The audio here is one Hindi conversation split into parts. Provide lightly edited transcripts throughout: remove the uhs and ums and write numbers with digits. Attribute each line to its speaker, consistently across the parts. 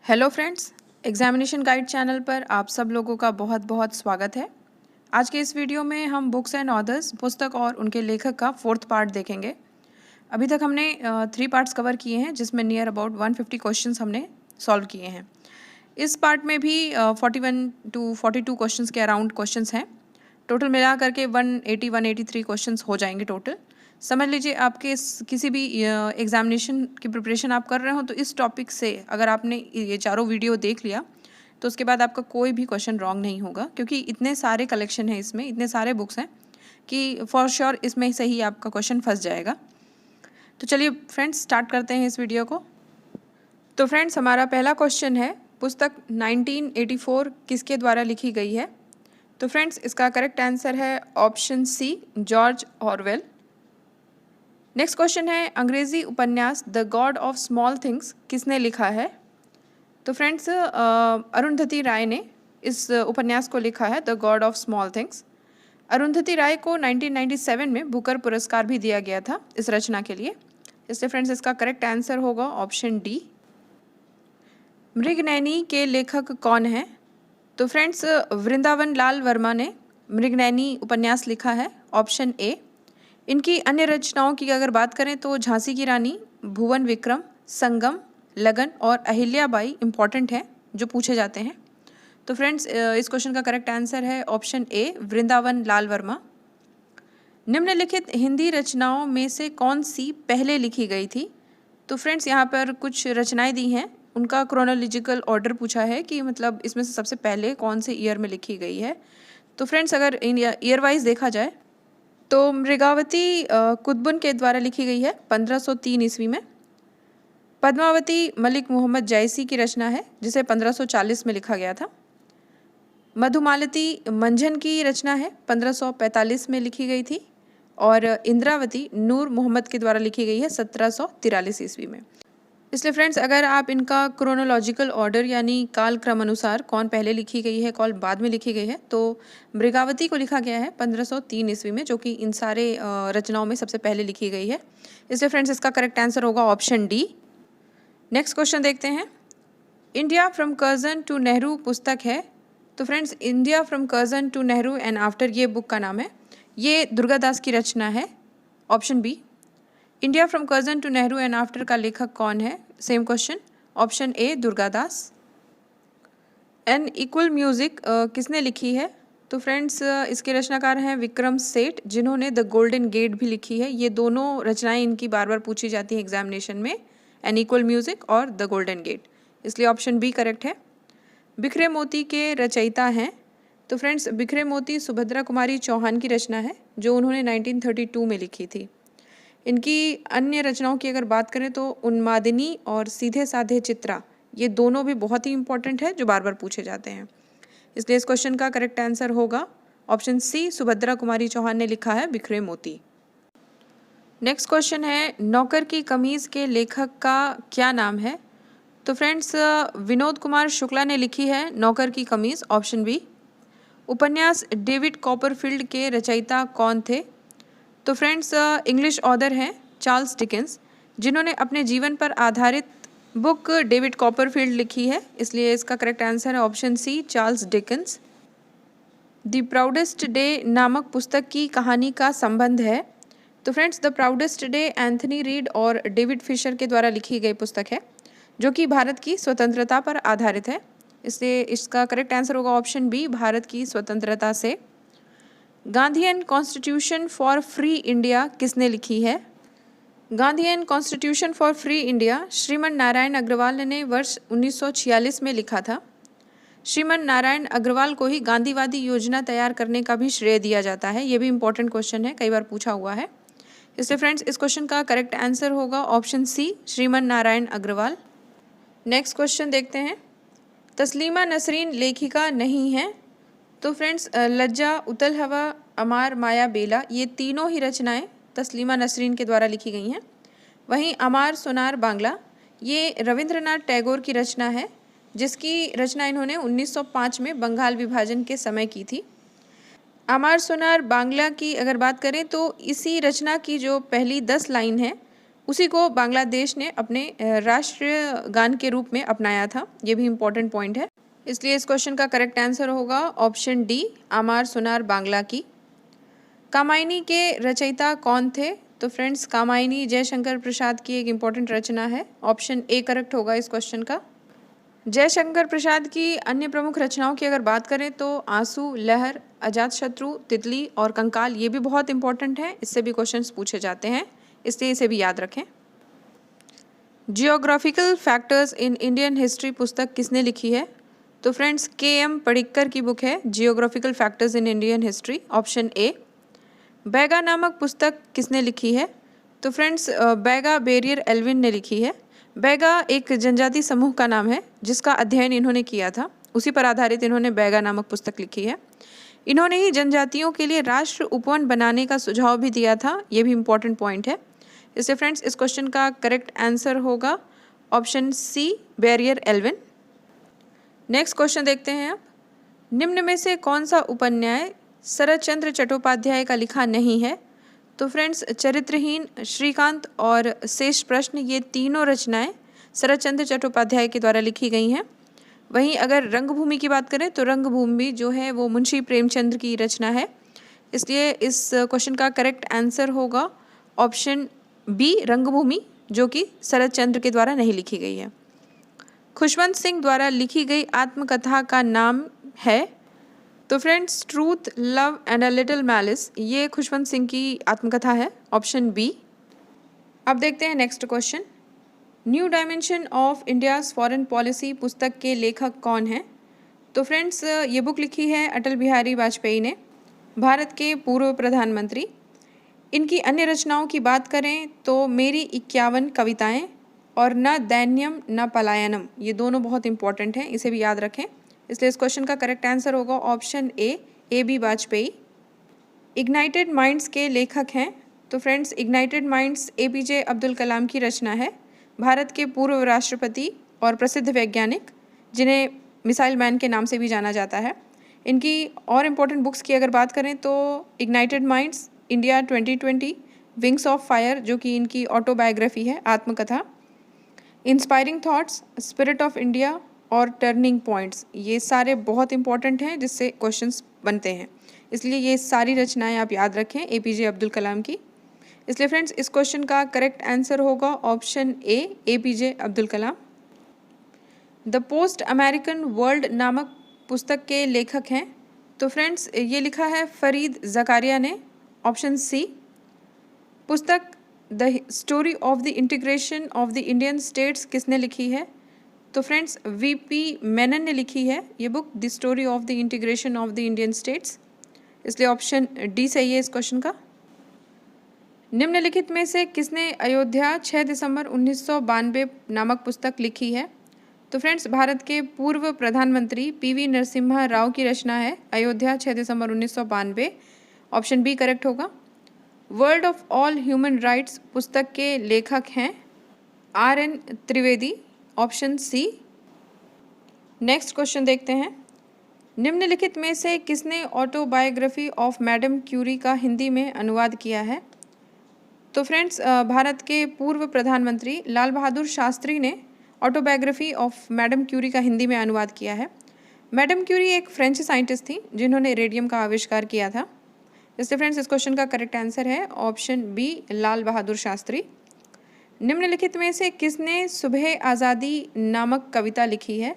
Speaker 1: Hello friends, examination guide channel पर आप सब लोगों का बहुत बहुत स्वागत है। आज के इस वीडियो में हम बुक्स एंड ऑथर्स पुस्तक और उनके लेखक का 4th पार्ट देखेंगे। अभी तक हमने 3 पार्ट्स कवर किए हैं जिसमें नियर अबाउट 150 क्वेश्चंस हमने सॉल्व किए हैं। इस पार्ट में भी 41 टू 42 क्वेश्चंस के अराउंड क्वेश्चंस हैं। टोटल मिला करके 183 क्वेश्चंस हो जाएंगे टोटल। समझ लीजिए आपके किसी भी एग्जामिनेशन की प्रिपरेशन आप कर रहे हो तो इस टॉपिक से अगर आपने ये चारों वीडियो देख लिया तो उसके बाद आपका कोई भी क्वेश्चन रॉन्ग नहीं होगा, क्योंकि इतने सारे कलेक्शन हैं, इसमें इतने सारे बुक्स हैं कि फॉर श्योर इसमें से ही आपका क्वेश्चन फंस जाएगा। तो चलिए फ्रेंड्स स्टार्ट करते हैं इस वीडियो को। तो फ्रेंड्स हमारा पहला क्वेश्चन है, पुस्तक 1984 किसके द्वारा लिखी गई है? तो फ्रेंड्स इसका करेक्ट आंसर है option C, George Orwell. Next question है, अंग्रेजी उपन्यास the god of small things किसने लिखा है? तो फ्रेंड्स अरुंधति राय ने इस उपन्यास को लिखा है, the god of small things. Arundhati Roy को 1997 में बुकर पुरस्कार भी दिया गया था इस रचना के लिए। इसलिए फ्रेंड्स इसका करेक्ट आंसर होगा ऑप्शन डी। मृगनयनी के लेखक कौन है? तो फ्रेंड्स वृंदावन लाल वर्मा ने मृगनयनी उपन्यास लिखा है, ऑप्शन ए। इनकी अन्य रचनाओं की अगर बात करें तो झांसी की रानी, भुवन विक्रम, संगम, लगन और अहिल्याबाई इंपॉर्टेंट हैं जो पूछे जाते हैं। तो फ्रेंड्स इस क्वेश्चन का करेक्ट आंसर है ऑप्शन ए, वृंदावन लाल वर्मा। निम्नलिखित हिंदी रचनाओं में से कौन सी पहले लिखी गई थी? तो फ्रेंड्स यहाँ पर कुछ रचनाएं दी हैं, उनका क्रोनोलॉजिकल ऑर्डर पूछा है कि मतलब इसमें से सबसे पहले कौन से ईयर में लिखी गई है। तो फ्रेंड्स अगर ईयर वाइज देखा जाए तो मृगावती कुतुबुन के द्वारा लिखी गई है 1503 ईस्वी में। पद्मावती मलिक मोहम्मद जैसी की रचना है जिसे 1540 में लिखा गया था। मधुमालती मंझन की रचना है, 1545 में लिखी गई थी। और इंद्रावती नूर मोहम्मद के द्वारा लिखी गई है 1743 ईस्वी में। इसलिए फ्रेंड्स अगर आप इनका क्रोनोलॉजिकल ऑर्डर यानी काल क्रम अनुसार कौन पहले लिखी गई है कौन बाद में लिखी गई है, तो मृगावती को लिखा गया है 1503 ईस्वी में, जो कि इन सारे रचनाओं में सबसे पहले लिखी गई है। इसलिए फ्रेंड्स इसका करेक्ट आंसर होगा ऑप्शन डी। नेक्स्ट क्वेश्चन देखते हैं, India from Curzon to Nehru पुस्तक है। तो friends India from Curzon to Nehru and after, ये बुक का नाम है। ये दुर्गादास की रचना है, option B. India from Curzon to Nehru and after का लेखक कौन है? Same question, option A Durgadas. An equal music किसने लिखी है? तो फ्रेंड्स इसके रचनाकार हैं विक्रम सेठ, जिन्होंने द गोल्डन गेट भी लिखी है। ये दोनों रचनाएं इनकी बार बार पूछी जाती हैं एग्जामिनेशन में, एन इक्वल म्यूजिक और द गोल्डन गेट। इसलिए ऑप्शन बी करेक्ट है। बिखरे मोती के रचयिता हैं? तो फ्रेंड्स बिखरे मोती सुभद्रा कुमारी चौहान की रचना है जो उन्होंने 1932 में लिखी थी। इनकी अन्य रचनाओं की अगर बात करें तो उन्मादिनी और सीधे साधे चित्रा, ये दोनों भी बहुत ही इंपॉर्टेंट है जो बार बार पूछे जाते हैं। इसलिए इस क्वेश्चन का करेक्ट आंसर होगा ऑप्शन सी, सुभद्रा कुमारी चौहान ने लिखा है बिखरे मोती। नेक्स्ट क्वेश्चन है, नौकर की कमीज के लेखक का क्या नाम है? तो फ्रेंड्स विनोद कुमार शुक्ला ने लिखी है नौकर की कमीज, ऑप्शन बी। उपन्यास डेविड कॉपरफील्ड के रचयिता कौन थे? तो फ्रेंड्स इंग्लिश ऑथर हैं चार्ल्स डिकेंस, जिन्होंने अपने जीवन पर आधारित बुक डेविड कॉपरफील्ड लिखी है। इसलिए इसका करेक्ट आंसर है option C, Charles Dickens. The proudest day नामक पुस्तक की कहानी का संबंध है? तो friends the proudest day Anthony Reid और डेविड फिशर के द्वारा लिखी गई पुस्तक है जो कि भारत की स्वतंत्रता पर आधारित है। इसलिए इसका करेक्ट आंसर होगा ऑप्शन बी, भारत की स्वतंत्रता से। Gandhian constitution for free India किसने लिखी है? Gandhian constitution for free India Shriman Narayan Agrawal ने वर्ष 1946 में लिखा था। श्रीमन नारायण अग्रवाल को ही गांधीवादी योजना तैयार करने का भी श्रेय दिया जाता है। ये भी इंपॉर्टेंट क्वेश्चन है, कई बार पूछा हुआ है। इसलिए फ्रेंड्स इस क्वेश्चन का करेक्ट आंसर होगा ऑप्शन सी, श्रीमन नारायण अग्रवाल। नेक्स्ट क्वेश्चन देखते हैं, तस्लीमा नसरीन लेखिका नहीं है? तो फ्रेंड्स लज्जा, उतल हवा, अमार, माया, बेला, ये तीनों ही रचनाएं तस्लीमा नसरीन के द्वारा लिखी गई हैं। वहीं अमार सोनार बांग्ला ये रविंद्रनाथ टैगोर की रचना है, जिसकी रचना इन्होंने 1905 में बंगाल विभाजन के समय की थी। अमार सोनार बांग्ला की अगर बात करें तो इसी रचना की जो पहली 10 लाइन है उसी को बांग्लादेश ने अपने राष्ट्रीय गान के रूप में अपनाया था। ये भी इम्पोर्टेंट पॉइंट है, इसलिए इस क्वेश्चन का करेक्ट आंसर होगा ऑप्शन डी, आमार सुनार बांग्ला की। कामायनी के रचयिता कौन थे? तो फ्रेंड्स, कामायनी जयशंकर प्रसाद की एक इम्पॉर्टेंट रचना है। ऑप्शन ए करेक्ट होगा इस क्वेश्चन का। जयशंकर प्रसाद की अन्य प्रमुख रचनाओं की अगर बात करें तो आंसू, लहर, अजातशत्रु, तितली और कंकाल, ये भी बहुत इंपॉर्टेंट है, इससे भी क्वेश्चंस पूछे जाते हैं, इसलिए इसे भी याद रखें। Geographical factors in Indian history पुस्तक किसने लिखी है? तो फ्रेंड्स, के.एम. पडिक्कर की बुक है geographical factors in Indian history, option A. Baiga नामक पुस्तक किसने लिखी है? तो फ्रेंड्स, बैगा बेरियर एल्विन ने लिखी है। बैगा एक जनजाति समूह का नाम है जिसका अध्ययन इन्होंने किया था, उसी पर आधारित इन्होंने बैगा नामक पुस्तक लिखी है। इन्होंने ही जनजातियों के लिए राष्ट्र उपवन बनाने का सुझाव भी दिया था, ये भी इम्पोर्टेंट पॉइंट है। इससे फ्रेंड्स, इस क्वेश्चन का करेक्ट आंसर होगा option C, Verrier Elwin. Next question देखते हैं आप। निम्न में से कौन सा उपन्याय शरत चंद्र चट्टोपाध्याय का लिखा नहीं है? तो फ्रेंड्स, चरित्रहीन, श्रीकांत और शेष प्रश्न, ये तीनों रचनाएं शरत चंद्र चट्टोपाध्याय के द्वारा लिखी गई हैं। वहीं अगर रंगभूमि की बात करें तो रंगभूमि जो है वो मुंशी प्रेमचंद्र की रचना है, इसलिए इस क्वेश्चन का करेक्ट आंसर होगा ऑप्शन बी, रंगभूमि, जो कि शरत चंद्र के द्वारा नहीं लिखी गई है। खुशवंत सिंह द्वारा लिखी गई आत्मकथा का नाम है? तो friends, truth, love and a little malice, ये खुशवंत सिंह की आत्मकथा है, ऑप्शन बी। अब देखते हैं next question. New dimension of India's foreign policy पुस्तक के लेखक कौन हैं? तो फ्रेंड्स, ये बुक लिखी है अटल बिहारी वाजपेयी ने, भारत के पूर्व प्रधानमंत्री। इनकी अन्य रचनाओं की बात करें तो मेरी 51 कविताएं और न दैन्यम न पलायनम, ये दोनों बहुत इंपॉर्टेंट हैं, इसे भी याद रखें। इसलिए इस क्वेश्चन का करेक्ट आंसर होगा option A B Vajpayee. Ignited minds के लेखक हैं? तो friends, ignited minds APJ Abdul Kalam की रचना है, भारत के पूर्व राष्ट्रपति और प्रसिद्ध वैज्ञानिक, जिन्हें मिसाइल मैन के नाम से भी जाना जाता है। इनकी और इम्पोर्टेंट बुक्स की अगर बात करें तो ignited minds, India 2020, wings of fire, जो कि इनकी ऑटोबायोग्राफी है, आत्मकथा, inspiring thoughts, spirit of India और टर्निंग पॉइंट्स, ये सारे बहुत इंपॉर्टेंट हैं जिससे क्वेश्चंस बनते हैं, इसलिए ये सारी रचनाएं आप याद रखें APJ अब्दुल कलाम की। इसलिए फ्रेंड्स, इस क्वेश्चन का करेक्ट आंसर होगा option A, APJ Abdul Kalam. The post American world नामक पुस्तक के लेखक हैं? तो फ्रेंड्स, ये लिखा है फरीद ज़कारिया ने, ऑप्शन सी। पुस्तक the story of the integration of the Indian states किसने लिखी है? तो फ्रेंड्स, VP मेनन ने लिखी है ये book, the story of the integration of the Indian states, इसलिए ऑप्शन डी सही है इस क्वेश्चन का। निम्नलिखित में से किसने अयोध्या 6 दिसंबर 1992 नामक पुस्तक लिखी है? तो फ्रेंड्स, भारत के पूर्व प्रधानमंत्री PV नरसिम्हा राव की रचना है अयोध्या 6 दिसंबर 1992, ऑप्शन बी करेक्ट होगा। World of all human rights पुस्तक के लेखक हैं RN Trivedi, option C. Next question देखते हैं। निम्नलिखित में से किसने ऑटोबायोग्राफी ऑफ मैडम क्यूरी का हिंदी में अनुवाद किया है? तो फ्रेंड्स, भारत के पूर्व प्रधानमंत्री लाल बहादुर शास्त्री ने ऑटोबायोग्राफी ऑफ मैडम क्यूरी का हिंदी में अनुवाद किया है। मैडम क्यूरी एक फ्रेंच साइंटिस्ट थी जिन्होंने रेडियम का आविष्कार किया था, इसलिए फ्रेंड्स, इस क्वेश्चन का करेक्ट आंसर है ऑप्शन बी, लाल बहादुर शास्त्री। निम्नलिखित में से किसने सुबह आज़ादी नामक कविता लिखी है?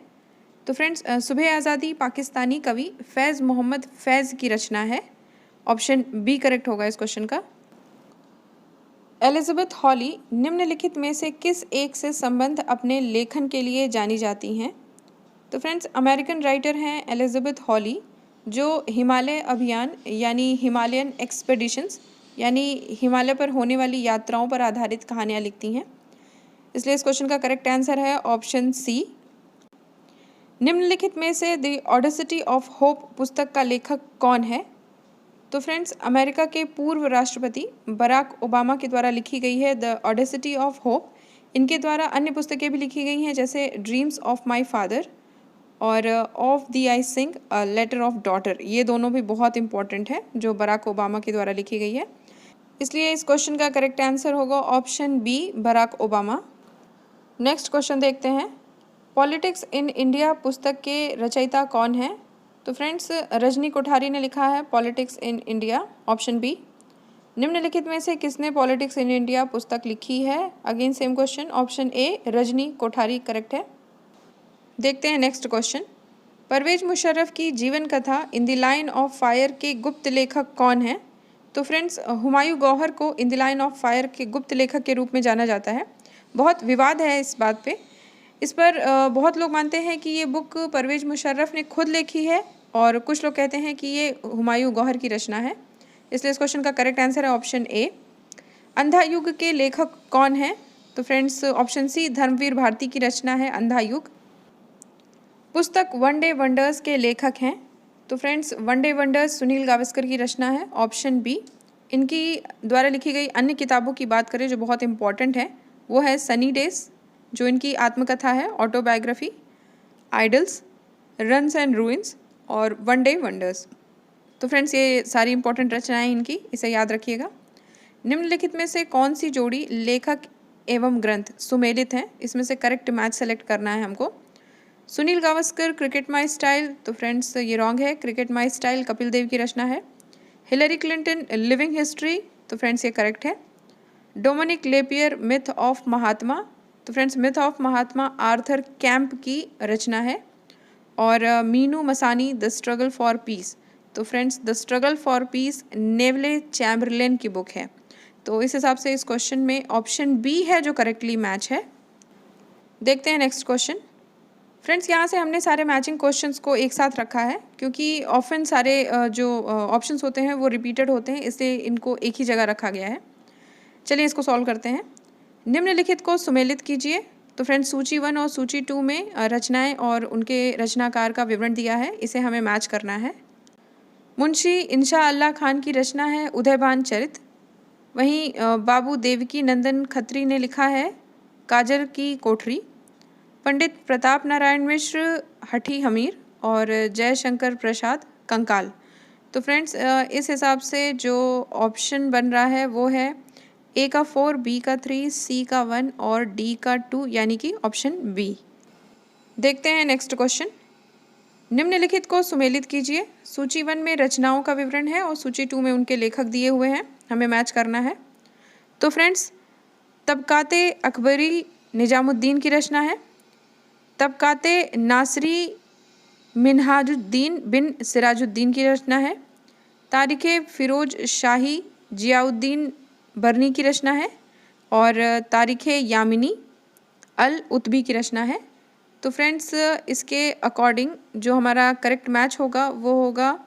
Speaker 1: तो फ्रेंड्स, सुबह आज़ादी पाकिस्तानी कवि फैज़ मोहम्मद फैज़ की रचना है, ऑप्शन बी करेक्ट होगा इस क्वेश्चन का। एलिजाबेथ हॉली निम्नलिखित में से किस एक से संबंध अपने लेखन के लिए जानी जाती हैं? तो फ्रेंड्स, अमेरिकन राइटर हैं एलिजाबेथ हॉली, जो हिमालय अभियान यानी हिमालयन एक्सपेडिशंस यानी हिमालय पर होने वाली यात्राओं पर आधारित कहानियाँ लिखती हैं, इसलिए इस क्वेश्चन का करेक्ट आंसर है ऑप्शन सी। निम्नलिखित में से द ऑडेसिटी ऑफ होप पुस्तक का लेखक कौन है? तो फ्रेंड्स, अमेरिका के पूर्व राष्ट्रपति बराक ओबामा के द्वारा लिखी गई है द ऑडेसिटी ऑफ होप। इनके द्वारा अन्य पुस्तकें भी लिखी गई हैं जैसे ड्रीम्स ऑफ माय फादर और of the I sing letter of daughter, ये दोनों भी बहुत इंपॉर्टेंट है जो बराक ओबामा के द्वारा लिखी गई है। इसलिए इस क्वेश्चन का करेक्ट आंसर होगा option B, Barack Obama. Next question देखते हैं। पॉलिटिक्स इन इंडिया पुस्तक के रचयिता कौन हैं? तो फ्रेंड्स, रजनी कोठारी ने लिखा है politics in India, option B. निम्नलिखित में से किसने पॉलिटिक्स इन इंडिया पुस्तक लिखी है? अगेन सेम क्वेश्चन, ऑप्शन ए रजनी कोठारी करेक्ट है। देखते हैं नेक्स्ट क्वेश्चन। परवेज मुशर्रफ की जीवन कथा in the line of fire के गुप्त लेखक कौन है? तो फ्रेंड्स, हुमायूं गौहर को in the line of fire के गुप्त लेखक के रूप में जाना जाता है। बहुत विवाद है इस बात पे। इस पर बहुत लोग मानते हैं कि ये बुक परवेज मुशर्रफ ने खुद लिखी है और कुछ लोग कहते हैं कि ये हुमायूं गौहर की रचना है। इसलिए इस क्वेश्चन का करेक्ट आंसर है ऑप्शन ए। अंधा युग के लेखक कौन है? तो friends, option C Dharamvir Bharati की रचना है अंधा युग। पुस्तक वन डे वंडर्स के लेखक हैं? तो friends, one day wonders Sunil Gavaskar की रचना है, ऑप्शन बी। इनकी द्वारा लिखी गई अन्य किताबों की बात करें जो बहुत इंपॉर्टेंट है, वो है सनी डेज, जो इनकी आत्मकथा है, autobiography, idols, runs and ruins और वन डे वंडर्स। तो फ्रेंड्स, ये सारी इंपॉर्टेंट रचनाएं इनकी, इसे याद रखिएगा। निम्नलिखित में से कौन सी जोड़ी लेखक एवं ग्रंथ सुमेलित हैं? इसमें से करेक्ट मैच सेलेक्ट करना है हमको। Sunil Gavaskar cricket my style, तो फ्रेंड्स ये रॉन्ग है। Cricket my style Kapil Dev की रचना है। हिलरी क्लिंटन लिविंग हिस्ट्री, तो फ्रेंड्स ये करेक्ट है। Dominique Lapierre myth of Mahatma, तो friends myth of Mahatma Arthur Camp की रचना है। और Minoo Masani the struggle for peace, तो friends the struggle for peace Neville Chamberlain की बुक है। तो इस हिसाब से इस क्वेश्चन में ऑप्शन बी है जो करेक्टली मैच है। देखते हैं नेक्स्ट क्वेश्चन। फ्रेंड्स, यहाँ से हमने सारे मैचिंग क्वेश्चंस को एक साथ रखा है क्योंकि ऑफन सारे जो ऑप्शंस होते हैं वो रिपीटेड होते हैं, इसलिए इनको एक ही जगह रखा गया है। चलिए इसको सॉल्व करते हैं। निम्नलिखित को सुमेलित कीजिए। तो फ्रेंड्स, सूची 1 और सूची 2 में रचनाएं और उनके रचनाकार का विवरण दिया है, इसे हमें मैच करना है। मुंशी इंशा अल्लाह खान की रचना है उदयभान चरित। वहीं बाबू देवकी नंदन खत्री ने लिखा है काजर की कोठरी। पंडित प्रताप नारायण मिश्र हठी हमीर और जयशंकर प्रसाद कंकाल। तो फ्रेंड्स, इस हिसाब से जो ऑप्शन बन रहा है वो है ए का 4, बी का 3, सी का 1 और डी का 2, यानी कि ऑप्शन बी। देखते हैं नेक्स्ट क्वेश्चन। निम्नलिखित को सुमेलित कीजिए। सूची 1 में रचनाओं का विवरण है और सूची 2 में उनके लेखक दिए हुए हैं, हमें मैच करना है। तो फ्रेंड्स, तबकाते अकबरी निजामुद्दीन की रचना है। तबकाते नासरी मिनहाजुद्दीन बिन सिराजुद्दीन की रचना है। तारीख़े फ़िरोज़ शाही जियाउद्दीन बरनी की रचना है। और तारीख़े यामिनी अल उतबी की रचना है। तो फ्रेंड्स, इसके अकॉर्डिंग जो हमारा करेक्ट मैच होगा वो होगा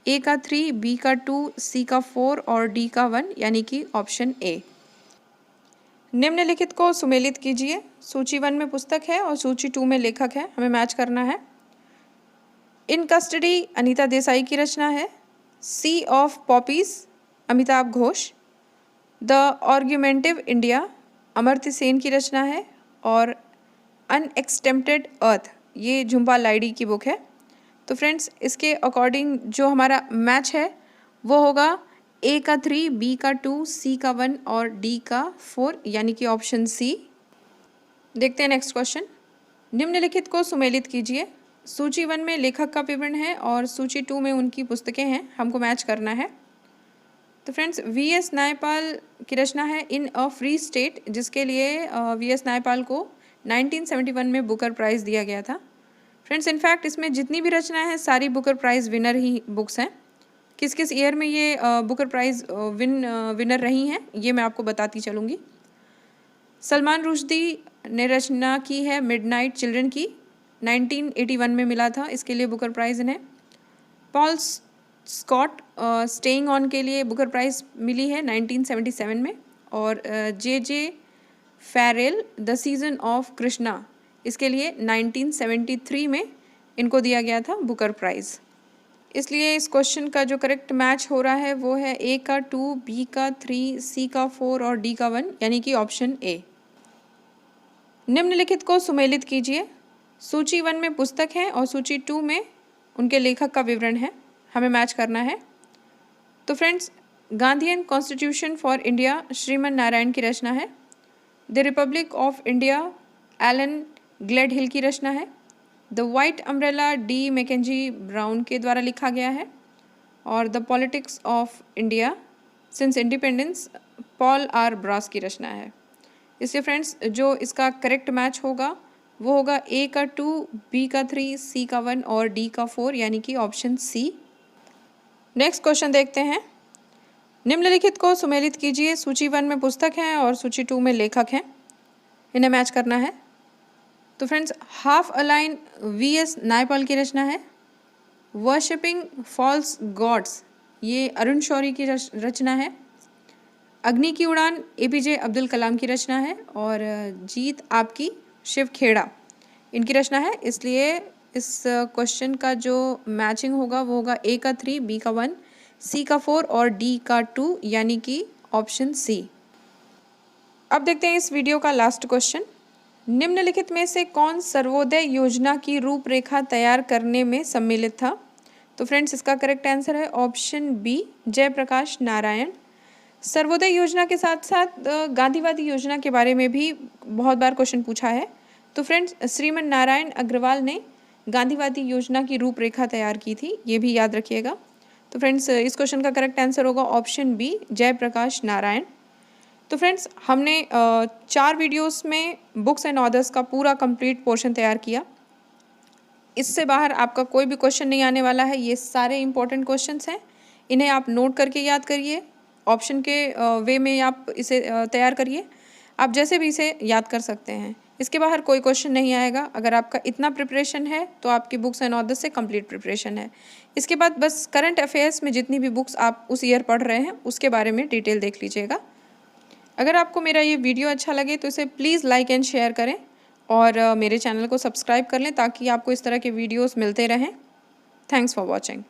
Speaker 1: ए का 3, बी का 2, सी का 4 और डी का 1, यानी कि ऑप्शन ए। निम्नलिखित को सुमेलित कीजिए। सूची 1 में पुस्तक है और सूची 2 में लेखक है, हमें मैच करना है। इन कस्टडी अनीता देसाई की रचना है। Sea of poppies Amitav Ghosh. The argumentative India Amartya Sen की रचना है। और अनएक्सटेम्प्टेड अर्थ, ये झुम्पा लाइडी की बुक है। तो फ्रेंड्स, इसके अकॉर्डिंग जो हमारा मैच है वो होगा ए का 3, बी का 2, सी का 1 और डी का 4, यानी कि ऑप्शन सी। देखते हैं नेक्स्ट क्वेश्चन। निम्नलिखित को सुमेलित कीजिए। सूची 1 में लेखक का विवरण है और सूची 2 में उनकी पुस्तकें हैं, हमको मैच करना है। तो फ्रेंड्स, वी.एस. नायपाल की रचना है इन अ फ्री स्टेट, जिसके लिए वी.एस. नायपाल को 1971 में बुकर प्राइज़ दिया गया था। फ्रेंड्स, इनफैक्ट इसमें जितनी भी रचनाएं हैं सारी बुकर प्राइज़ विनर ही बुक्स हैं। किस किस ईयर में ये बुकर प्राइज़ विनर रही हैं ये मैं आपको बताती चलूँगी। सलमान रुश्दी ने रचना की है मिडनाइट चिल्ड्रन की, 1981 में मिला था इसके लिए बुकर प्राइज़ इन्हें। पॉल स्कॉट स्टेइंग ऑन के लिए बुकर प्राइज़ मिली है 1977 में। और J Farrell the siege of Krishna, इसके लिए 1973 में इनको दिया गया था बुकर प्राइज़। इसलिए इस क्वेश्चन का जो करेक्ट मैच हो रहा है वो है ए का 2, बी का 3, सी का 4 और डी का 1, यानी कि ऑप्शन ए। निम्नलिखित को सुमेलित कीजिए। सूची 1 में पुस्तक है और सूची 2 में उनके लेखक का विवरण है, हमें मैच करना है। तो friends, Gandhian constitution for India Shriman Narayan की रचना है। The republic of India Alan Gledhill की रचना है। The white umbrella D Mackenzie Brown के द्वारा लिखा गया है। और the politics of India since independence Paul R Brass की रचना है। इसलिए फ्रेंड्स जो इसका करेक्ट मैच होगा वो होगा ए का 2, बी का 3, सी का 1 और डी का 4 यानी कि ऑप्शन सी। नेक्स्ट क्वेश्चन देखते हैं। निम्नलिखित को सुमेलित कीजिए। सूची 1 में पुस्तक हैं और सूची 2 में लेखक हैं, इन्हें मैच करना है। तो friends half a line VS. Naipaul की रचना है। वर्शिपिंग फॉल्स गॉड्स ये अरुण शौरी की रचना है। अग्नि की उड़ान ए.पी.जे. अब्दुल कलाम की रचना है। और जीत आपकी शिव खेड़ा इनकी रचना है। इसलिए इस क्वेश्चन का जो मैचिंग होगा वो होगा ए का 3, बी का 1, सी का 4 और डी का 2 यानी कि ऑप्शन सी। अब देखते हैं इस वीडियो का लास्ट क्वेश्चन। निम्नलिखित में से कौन सर्वोदय योजना की रूपरेखा तैयार करने में सम्मिलित था? तो फ्रेंड्स इसका करेक्ट आंसर है ऑप्शन बी, जयप्रकाश नारायण। सर्वोदय योजना के साथ साथ गांधीवादी योजना के बारे में भी बहुत बार क्वेश्चन पूछा है। तो फ्रेंड्स श्रीमन नारायण अग्रवाल ने गांधीवादी योजना की रूपरेखा तैयार की थी, ये भी याद रखिएगा। तो फ्रेंड्स इस क्वेश्चन का करेक्ट आंसर होगा ऑप्शन बी, जयप्रकाश नारायण। तो फ्रेंड्स हमने 4 वीडियोस में बुक्स एंड ऑथर्स का पूरा कंप्लीट पोर्शन तैयार किया। इससे बाहर आपका कोई भी क्वेश्चन नहीं आने वाला है। ये सारे इंपॉर्टेंट क्वेश्चंस हैं, इन्हें आप नोट करके याद करिए। ऑप्शन के वे में आप इसे तैयार करिए, आप जैसे भी इसे याद कर सकते हैं। इसके बाहर कोई क्वेश्चन नहीं आएगा। अगर आपका इतना प्रिपरेशन है तो आपकी बुक्स एंड ऑथर्स से कंप्लीट प्रिपरेशन है। इसके बाद बस करंट अफेयर्स में जितनी भी बुक्स आप उस ईयर पढ़ रहे हैं उसके बारे में डिटेल देख लीजिएगा। अगर आपको मेरा ये वीडियो अच्छा लगे तो इसे प्लीज़ लाइक एंड शेयर करें और मेरे चैनल को सब्सक्राइब कर लें ताकि आपको इस तरह के वीडियोस मिलते रहें। Thanks for watching.